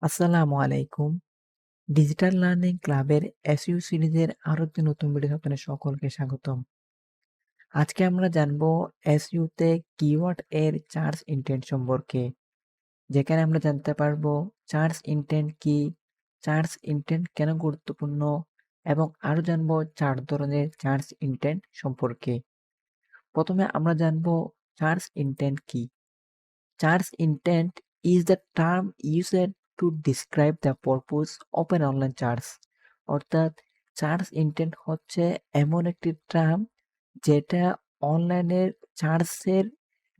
আসসালামু আলাইকুম। Digital learning ক্লাবের এসইউ সিরিজের আরো একটি নতুন ভিডিওতে আপনাদের সকলকে স্বাগতম। আজকে আমরা জানবো এসইউ তে কিওয়ার্ড এর সার্চ ইনটেন্ট সম্পর্কে। যেখানে আমরা জানতে পারবো সার্চ ইনটেন্ট কি, সার্চ ইনটেন্ট কেন গুরুত্বপূর্ণ এবং আরো জানবো ৪ ধরনের সার্চ ইনটেন্ট সম্পর্কে। প্রথমে আমরা জানবো সার্চ ইনটেন্ট কি। Search intent is the term used to describe the purpose of an online search. অর্থাৎ সার্চ ইনটেন্ট হচ্ছে এমন একটি টার্ম যেটা অনলাইনের সার্চের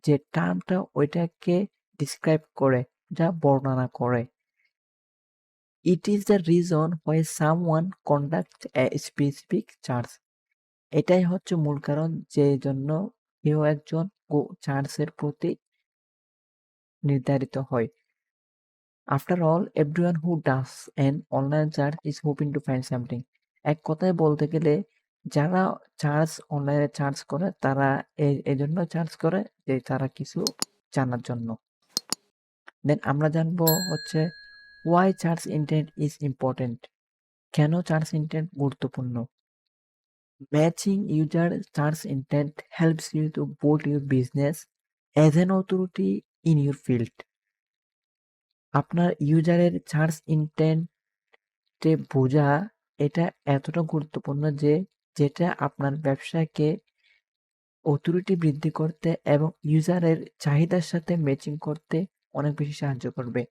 যে টার্মটা ওইটাকে ডিসক্রাইব করে, যা বর্ণনা করে। It is the reason why someone conducts a specific search. এটাই হচ্ছে মূল কারণ যে জন্য কেউ একজন সার্চের প্রতি নির্ধারিত হয়। After all, everyone who does an online search is hoping to find something. এক কথায় বলতে গেলে যারা অনলাইনে সার্চ করে তারা এজন্য সার্চ করে যে তারা কিছু জানার জন্য। দেন আমরা জানবো হচ্ছে why search intent is important. কেন সার্চ ইনটেন্ট গুরুত্বপূর্ণ? Matching user search intent helps you to build your business as an authority in your field. আপনার ইউজারের সার্চ ইনটেন্ট বোঝা এটা এতটা গুরুত্বপূর্ণ যে যেটা আপনার ব্যবসাকে অথরিটি বৃদ্ধি করতে এবং ইউজারের চাহিদার সাথে ম্যাচিং করতে অনেক বেশি সাহায্য করবে।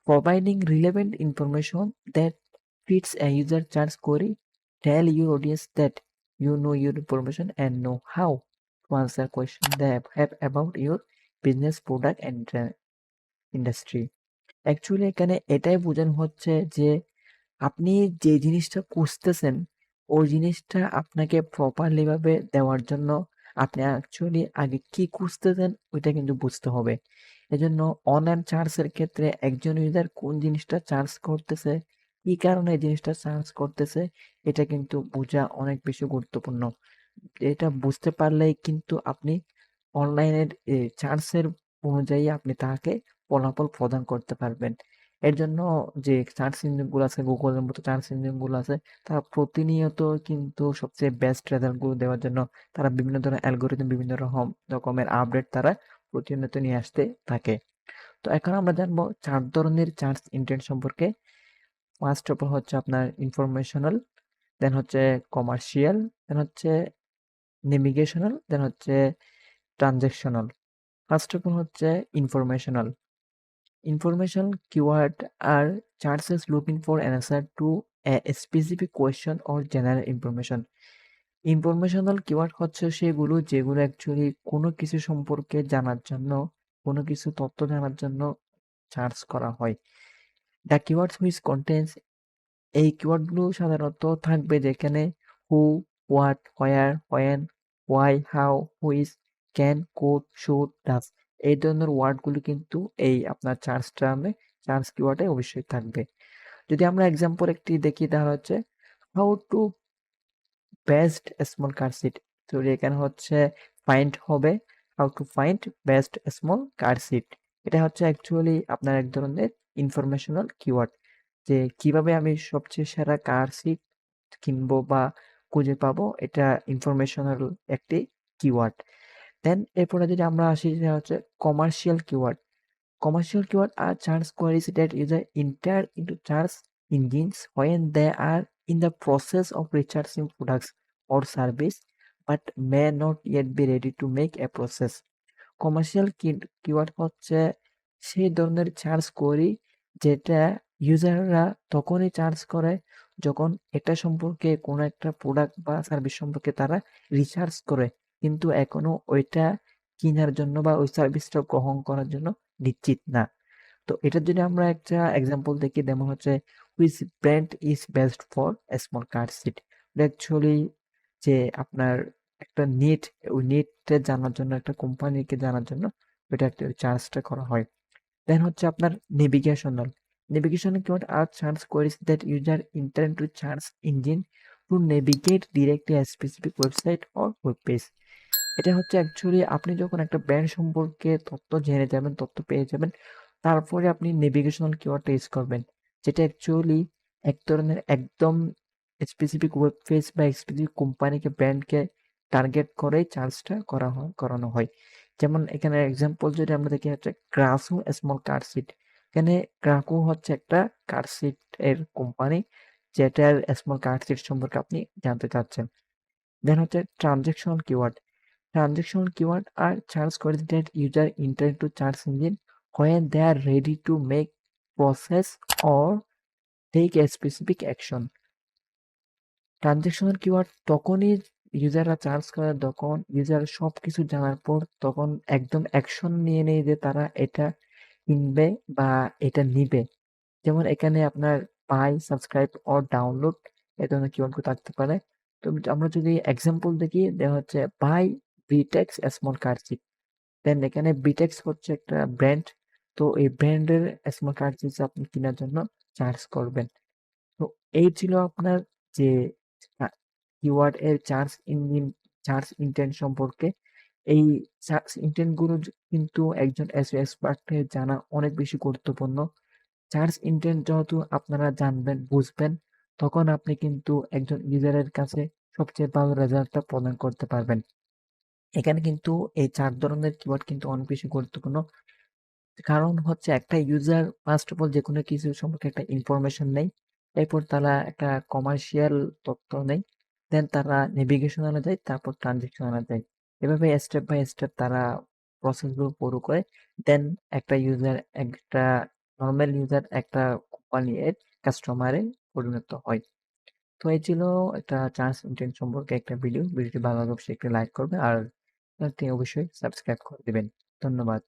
Providing relevant information that fits a user search query, tell your audience that you know your information and know how to answer questions they have about your business, product and industry. Actually এখানে এটাই বোঝানো হচ্ছে যে আপনি যে জিনিসটা খুঁজতেছেন, ওই জিনিসটা আপনাকে প্রপারলি ভাবে দেওয়ার জন্য আপনি অ্যাকচুয়ালি আগে কি খুঁজতেছেন ওইটা কিন্তু বুঝতে হবে। এজন্য অনলাইন সার্চের ক্ষেত্রে একজন ইউজার কোন জিনিসটা সার্চ করতেছে, কি কারণে এই জিনিসটা সার্চ করতেছে, এটা কিন্তু বোঝা অনেক বেশি গুরুত্বপূর্ণ। এটা বুঝতে পারলেই কিন্তু আপনি অনলাইনের সার্চের অনুযায়ী আপনি তাকে ফলাফল প্রদান করতে পারবেন। এর জন্য যে সার্চ ইঞ্জিনগুলো আছে, গুগলের মতো সার্চ ইঞ্জিনগুলো আছে, তারা প্রতিনিয়ত কিন্তু সবচেয়ে বেস্ট রেজাল্টগুলো দেওয়ার জন্য তারা বিভিন্ন ধরনের অ্যালগরিদম, বিভিন্ন রকমের আপডেট তারা প্রতিনিয়ত নিয়ে আসতে থাকে। তো এখন আমরা জানবো ৪ ধরনের সার্চ ইনটেন্ট সম্পর্কে। ফার্স্ট অফ অল হচ্ছে আপনার ইনফরমেশনাল, দেন হচ্ছে কমার্শিয়াল, দেন হচ্ছে নেভিগেশনাল, দেন হচ্ছে ট্রানজ্যাকশনাল। ফার্স্ট অফ অল হচ্ছে informational. Informational keywords are searches looking for an answer to a specific question or general information. Informational keyword হচ্ছে সেগুলো যেগুলো অ্যাকচুয়ালি কোনো কিছু সম্পর্কে জানার জন্য, কোনো কিছু তথ্য জানার জন্য সার্চ করা হয়। দ্য কিওয়ার্ডস হুইচ কন্টেন্স, এই কিওয়ার্ডগুলো সাধারণত থাকবে যেখানে who, what, where, when, why, how, which, can, could, should, does, এই ধরনের ওয়ার্ডগুলো কিন্তু এই আপনার সার্চ কিওয়ার্ডে অবশ্যই থাকবে। যদি আমরা এক্সাম্পল একটি দেখি তাহলে হচ্ছে how to best small car seat. তো এখানে হচ্ছে ফাইন্ড হবে how to find best small car seat. এটা হচ্ছে অ্যাকচুয়ালি আপনার এক ধরনের ইনফরমেশনাল কিওয়ার্ড, যে কিভাবে আমি সবচেয়ে সেরা কার সিট কিনবো বা খুঁজে পাবো, এটা ইনফরমেশনাল একটি কিওয়ার্ড। দেন এরপরে যদি আমরা আসি সেটা হচ্ছে commercial keyword. Commercial keywords are search queries that user enter into search engines when they are in the process of researching products or service but may not yet be ready to make a process. Commercial keyword হচ্ছে সেই ধরনের search query যেটা ইউজাররা তখনই search করে যখন এটা সম্পর্কে কোনো একটা প্রোডাক্ট বা সার্ভিস সম্পর্কে তারা রিসার্চ করে, কিন্তু এখনো ওইটা কেনার জন্য বা ওই সার্ভিসটা গ্রহণ করার জন্য নিশ্চিত না। তো এটার যদি আমরা একটা এক্সাম্পল দেখি, যেমন হচ্ছে which brand is best for small car seat. Actually যে আপনার একটা নিট, ওই নিটটা জানার জন্য, একটা কোম্পানিকে জানার জন্য ওইটা একটা চার্জটা করা হয়। দেন হচ্ছে আপনার নেভিগেশনাল। নেভিগেশনাল কিওয়ার্ড আর search queries that user enter into search engine to navigate directly a specific website or web page. এটা হচ্ছে অ্যাকচুয়ালি আপনি যখন একটা ব্র্যান্ড সম্পর্কে তথ্য জেনে যাবেন, তথ্য পেয়ে যাবেন, তারপরে আপনি নেভিগেশনাল কিওয়ার্ডটা ইউজ করবেন, যেটা অ্যাকচুয়ালি এক ধরনের একদম স্পেসিফিক ওয়েব পেজ বা স্পেসিফিক কোম্পানিকে, ব্র্যান্ডকে টার্গেট করেই চার্জটা করানো হয়। যেমন এখানে এক্সাম্পল যদি আমরা দেখি হচ্ছে গ্রাসো স্মল কার সিট। এখানে গ্রাকো হচ্ছে একটা কার সিট এর কোম্পানি, যেটার স্মল কার সিট সম্পর্কে আপনি জানতে চাচ্ছেন। দেন হচ্ছে transactional keyword. Transactional keywords are search queries that user enter to search engine when they are ready to make, process, or take a specific action. Transactional keyword তখনই ইউজাররা search করে যখন user সবকিছু জানার পর তখন একদম অ্যাকশন নিয়ে নেয় যে তারা এটা কিনবে বা এটা নিবে। যেমন এখানে আপনার বাই, সাবস্ক্রাইব অর ডাউনলোড এ ধরনের কিওয়ার্ডগুলো থাকতে পারে। তো আমরা যদি এক্সাম্পল দেখি, দেওয়া হচ্ছে বাই বিটেক্স স্মল কার সিট। দেন এখানে বিটেক্স হচ্ছে একটা ব্র্যান্ড, তো এই ব্র্যান্ডের স্মল কার সিট আপনি কেনার জন্য চার্জ করবেন। তো এই ছিল আপনার যে কিওয়ার্ড এর সার্চ ইন্টেন্ট সম্পর্কে। এই সার্চ ইন্টেন্ট গুলো কিন্তু একজন এসইও এক্সপার্ট এর জানা অনেক বেশি গুরুত্বপূর্ণ। সার্চ ইন্টেন্ট যেহেতু আপনারা জানবেন, বুঝবেন, তখন আপনি কিন্তু একজন ইউজারের কাছে সবচেয়ে ভালো রেজাল্টটা প্রদান করতে পারবেন। এখানে কিন্তু এই ৪ ধরনের কিওয়ার্ড কিন্তু অনেক বেশি গুরুত্বপূর্ণ। কারণ হচ্ছে একটা ইউজার ফার্স্ট অফ অল যেকোনো কিছু সম্পর্কে একটা ইনফরমেশন নেয়। এরপর তারা একটা কমার্শিয়াল তথ্য নেয়। দেন তারা নেভিগেশনালে যায়, তারপর ট্রানজেকশনালে যায়। এভাবে স্টেপ বাই স্টেপ তারা প্রসেসগুলো পুরো করে। দেন একটা নরমাল ইউজার একটা কোম্পানির কাস্টমারে পরিণত হয়। তো এই ছিল একটা চার্জ ইন্টেন্ট সম্পর্কে একটা ভিডিও। ভিডিওটি ভালো লাগলে অবশ্যই একটি লাইক করবেন আর চ্যানেলটি অবশ্যই সাবস্ক্রাইব করে দিবেন। ধন্যবাদ।